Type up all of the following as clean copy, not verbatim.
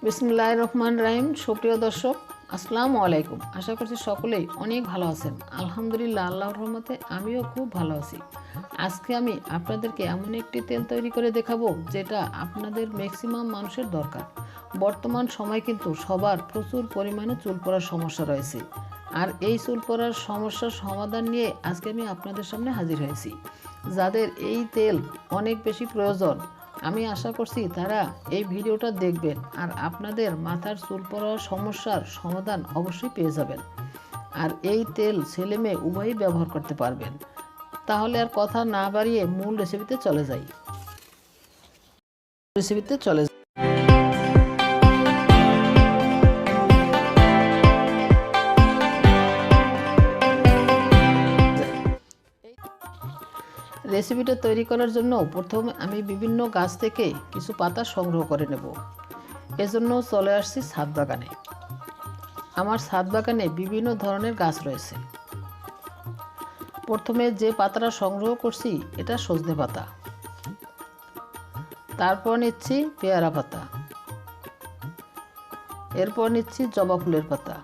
বিসমিল্লাহির রহমানির রহিম। সুপ্রিয় দর্শক, আসসালামু আলাইকুম। আশা করছি সকলেই অনেক ভালো আছেন। আলহামদুলিল্লাহ, আল্লাহর রহমতে আমিও খুব ভালো আছি। আজকে আমি আপনাদেরকে এমন একটি তেল তৈরি করে দেখাবো যেটা আপনাদের ম্যাক্সিমাম মানুষের দরকার। বর্তমান সময় কিন্তু সবার প্রচুর পরিমাণে চুল পড়ার সমস্যা রয়েছে, আর এই চুল পড়ার সমস্যার সমাধান নিয়ে আজকে আমি আপনাদের সামনে হাজির হয়েছি। যাদের এই তেল অনেক বেশি প্রয়োজন, আমি আশা করছি তারা এই ভিডিওটা দেখবেন আর আপনাদের মাথার চুল পড়ার সমস্যার সমাধান অবশ্যই পেয়ে যাবেন। আর এই তেল ছেলে মেয়ে উভয়ই ব্যবহার করতে পারবেন। তাহলে আর কথা না বাড়িয়ে মূল রেসিপিতে চলে যাই। রেসিপিটা তৈরি করার জন্য প্রথমে আমি বিভিন্ন গাছ থেকে কিছু পাতা সংগ্রহ করে নেব। এজন্য চলে আসছি ছাদ বাগানে। আমার ছাদ বাগানে বিভিন্ন ধরনের গাছ রয়েছে। প্রথমে যে পাতাটা সংগ্রহ করছি এটা সজনে পাতা, তারপর নিচ্ছি পেয়ারা পাতা, এরপর নিচ্ছি জবা ফুলের পাতা,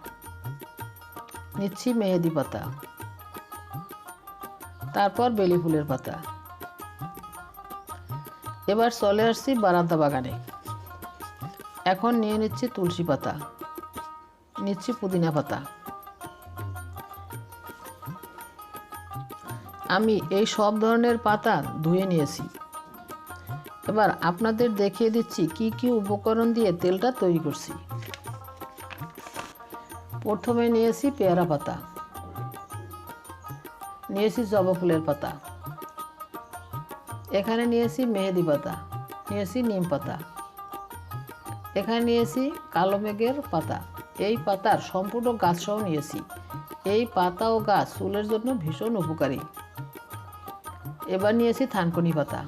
নিচ্ছি মেহেদি পাতা, তারপর বেলি ফুলের পাতা। এবার চলে আসছি বারান্দা বাগানে। এখন নিয়ে নিচ্ছি তুলসী পাতা, নিচ্ছি পুদিনা পাতা। আমি এই সব ধরনের পাতা ধুয়ে নিয়েছি। এবার আপনাদের দেখিয়ে দিচ্ছি কি কি উপকরণ দিয়ে তেলটা তৈরি করছি। প্রথমে নিয়েছি পেয়ারা পাতা, নিয়েছি জবা ফুলের পাতা, এখানে নিয়েছি মেহেদি পাতা, নিয়েছি নিম পাতা, এখানে নিয়েছি কালো মেঘের পাতা। এই পাতার সম্পূর্ণ গাছ সহ নিয়েছি। এই পাতা ও গাছ চুলের জন্য ভীষণ উপকারী। এবার নিয়েছি থানকুনি পাতা।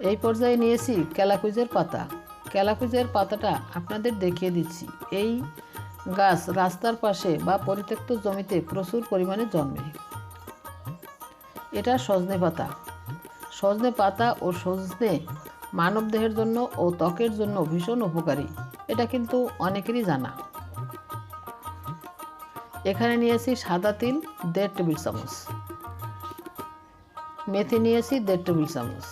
এই পর্যায়ে নিয়েছি কেলাকুজের পাতা। কেলাকুজের পাতাটা আপনাদের দেখিয়ে দিচ্ছি। এই গাছ রাস্তার পাশে বা পরিত্যক্ত জমিতে প্রচুর পরিমাণে জন্মে। এটা সজনে পাতা। সজনে পাতা ও সজনে মানবদেহের জন্য ও ত্বকের জন্য ভীষণ উপকারী, এটা কিন্তু অনেকেরই জানা। এখানে নিয়েছি সাদা তিল 1.5 টেবিল চামচ, মেথি নিয়েছি 1.5 টেবিল চামচ,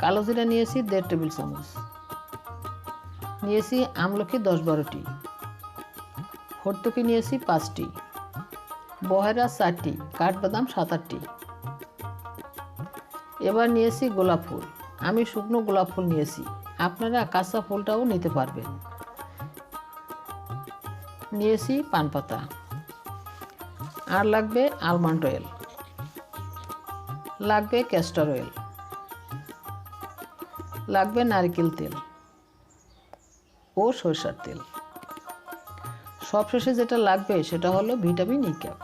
কালো জিরা নিয়েছি 1.5 টেবিল চামচ, নিয়েছি আমলকি 10-12টি, হরতকি নিয়েছি 5টি, বহেরা 4টি, কাঠবাদাম 7-8টি। এবার নিয়েছি গোলাপ ফুল। আমি শুকনো গোলাপ ফুল নিয়েছি, আপনারা কাঁচা ফুলটাও নিতে পারবেন। নিয়েছি পান পাতা, আর লাগবে আলমন্ড অয়েল, লাগবে ক্যাস্টর অয়েল, লাগবে নারকেল তেল ও সরষের তেল। সবশেষে যেটা লাগবে সেটা হলো ভিটামিন ই ক্যাপ।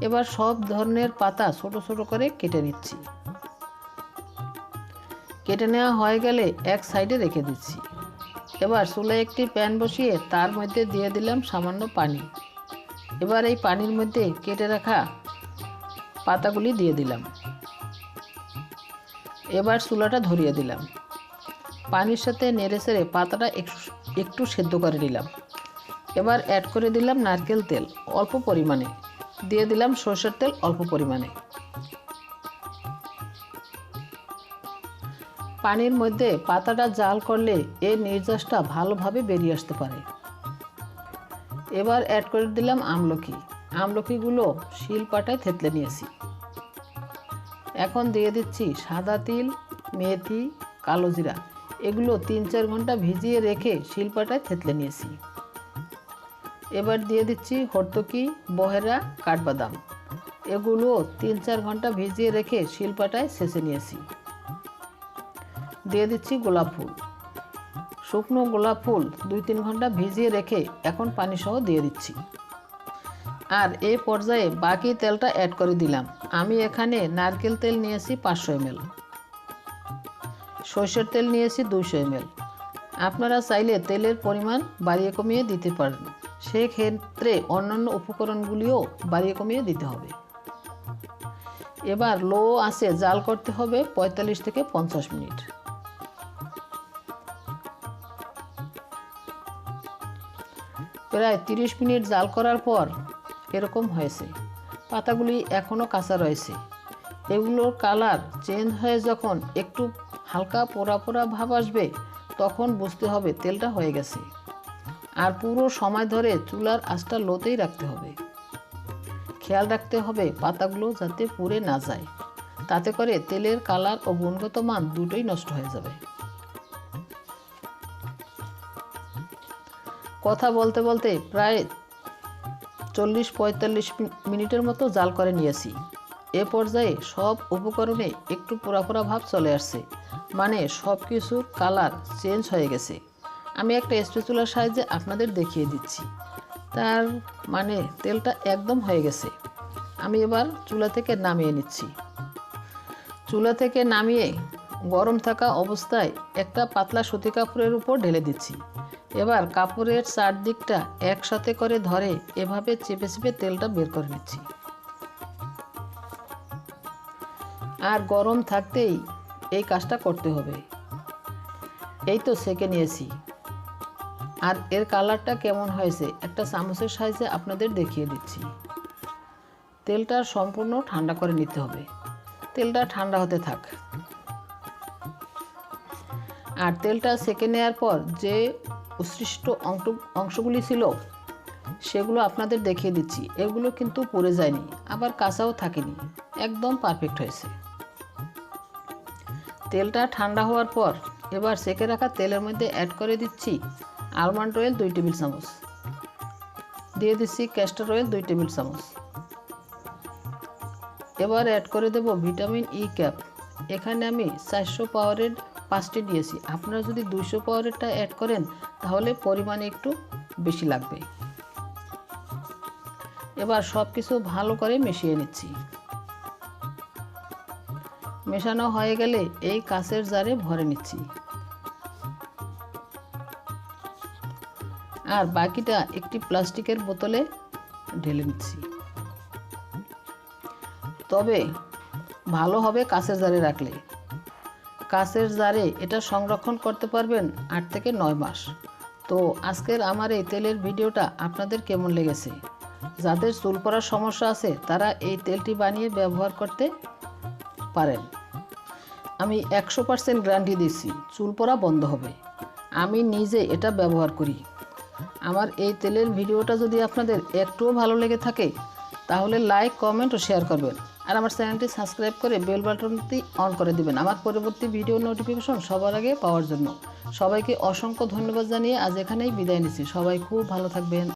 এবার সব ধরনের পাতা ছোট ছোট করে কেটে নিচ্ছি। কেটে নেওয়া হয়ে গেলে এক সাইডে রেখে দিচ্ছি। এবার চুলায় একটি প্যান বসিয়ে তার মধ্যে দিয়ে দিলাম সামান্য পানি। এবার এই পানির মধ্যে কেটে রাখা পাতাগুলি দিয়ে দিলাম। এবার চুলাটা ধরিয়ে দিলাম। পানির সাথে নেড়ে চেড়ে পাতাটা একটু সেদ্ধ করে নিলাম। এবার অ্যাড করে দিলাম নারকেল তেল অল্প পরিমাণে, দিয়ে দিলাম সরষের তেল অল্প পরিমাণে। পানির মধ্যে পাতাটা জাল করলে এর নির্যাসটা ভালোভাবে বেরিয়ে আসতে পারে। এবার অ্যাড করে দিলাম আমলকি। আমলকিগুলো শিলপাটায় থেতলে নিয়েছি। এখন দিয়ে দিচ্ছি সাদা তিল, মেথি, কালো জিরা। এগুলো 3-4 ঘন্টা ভিজিয়ে রেখে শিলপাটায় থেতলে নিয়েছি। এবার দিয়ে দিচ্ছি হরতকি, বহেরা, কাঠবাদাম। এগুলো 3-4 ঘন্টা ভিজিয়ে রেখে শিলপাটায় ছেঁচে নিয়েছি। দিয়ে দিচ্ছি গোলাপ ফুল। শুকনো গোলাপ ফুল 2-3 ঘন্টা ভিজিয়ে রেখে এখন পানি সহ দিয়ে দিচ্ছি। আর এই পর্যায়ে বাকি তেলটা অ্যাড করে দিলাম। আমি এখানে নারকেল তেল নিয়েছি 500 ml, সরষের তেল নিয়েছি 200 ml। আপনারা চাইলে তেলের পরিমাণ বাড়িয়ে কমিয়ে দিতে পারেন, সেক্ষেত্রে অন্যান্য উপকরণগুলিও বাড়িয়ে কমিয়ে দিতে হবে। এবার লো আঁচে জাল করতে হবে 45 থেকে 50 মিনিট। প্রায় 30 মিনিট জাল করার পর এরকম হয়েছে। পাতাগুলি এখনও কাঁচা রয়েছে। এগুলোর কালার চেঞ্জ হয়ে যখন একটু হালকা পোড়া পোড়া ভাব আসবে তখন বুঝতে হবে তেলটা হয়ে গেছে। আর পুরো সময় ধরে চুলার আঁচটা লোতেই রাখতে হবে। খেয়াল রাখতে হবে পাতাগুলো যাতে পুড়ে না যায়, তাতে করে তেলের কালার ও গুণগত মান দুটোই নষ্ট হয়ে যাবে। কথা বলতে বলতে প্রায় 40-45 মিনিটের মতো জাল করে নিয়েছি। এ পর্যায়ে সব উপকরণে একটু পোড়া পোড়া ভাব চলে আসছে, মানে সব কিছুর কালার চেঞ্জ হয়ে গেছে। আমি একটা স্প্যাচুলার সাহায্যে আপনাদের দেখিয়ে দিচ্ছি। তার মানে তেলটা একদম হয়ে গেছে। আমি এবার চুলা থেকে নামিয়ে নিচ্ছি। চুলা থেকে নামিয়ে গরম থাকা অবস্থায় একটা পাতলা সুতি কাপড়ের উপর ঢেলে দিচ্ছি। এবার কাপড়ের চারদিকটা একসাথে করে ধরে এভাবে চেপে চেপে তেলটা বের করে নিচ্ছি। আর গরম থাকতেই এই কাজটা করতে হবে। এই তো সেঁকে নিয়েছি। আর এর কালারটা কেমন হয়েছে একটা চামচের সাহায্যে আপনাদের দেখিয়ে দিচ্ছি। তেলটা সম্পূর্ণ ঠান্ডা করে নিতে হবে। তেলটা ঠান্ডা হতে থাক। আর তেলটা সেঁকে নেওয়ার পর যে উৎসৃষ্ট অংশগুলি ছিল সেগুলো আপনাদের দেখিয়ে দিচ্ছি। এগুলো কিন্তু পুড়ে যায়নি, আবার কাঁচাও থাকেনি, একদম পারফেক্ট হয়েছে। তেলটা ঠান্ডা হওয়ার পর এবার সেঁকে রাখা তেলের মধ্যে অ্যাড করে দিচ্ছি আলমন্ড অয়েল 2 টেবিল চামচ, দিয়ে দিচ্ছি ক্যাস্টর অয়েল 2 টেবিল চামচ। এবার অ্যাড করে দেব ভিটামিন ই ক্যাপ। এখানে আমি 400 পাওয়ারের 5টি দিয়েছি। আপনারা যদি 200 পাওয়ারেরটা অ্যাড করেন তাহলে পরিমাণে একটু বেশি লাগবে। এবার সব কিছু ভালো করে মিশিয়ে নিচ্ছি। মেশানো হয়ে গেলে এই কাঁচের জারে ভরে নিচ্ছি। আর বাকিটা একটি প্লাস্টিকের বোতলে ঢেলে নিচ্ছি। তবে ভালো হবে কাঁচের জারে রাখলে। কাঁচের জারে এটা সংরক্ষণ করতে পারবেন 8 থেকে 9 মাস। তো আজকের আমার এই তেলের ভিডিওটা আপনাদের কেমন লেগেছে? যাদের চুল পড়ার সমস্যা আছে তারা এই তেলটি বানিয়ে ব্যবহার করতে পারেন। আমি 100% গ্যারান্টি দিচ্ছি চুল পড়া বন্ধ হবে। আমি নিজে এটা ব্যবহার করি। আমার এই তেলের ভিডিওটা যদি আপনাদের একটুও ভালো লেগে থাকে তাহলে লাইক, কমেন্ট ও শেয়ার করবেন। আর আমার চ্যানেলটি সাবস্ক্রাইব করে বেল বাটনটি অন করে দিবেন আমার পরবর্তী ভিডিও নোটিফিকেশন সবার আগে পাওয়ার জন্য। সবাইকে অসংখ্য ধন্যবাদ জানিয়ে আজ এখানেই বিদায় নিচ্ছি। সবাই খুব ভালো থাকবেন।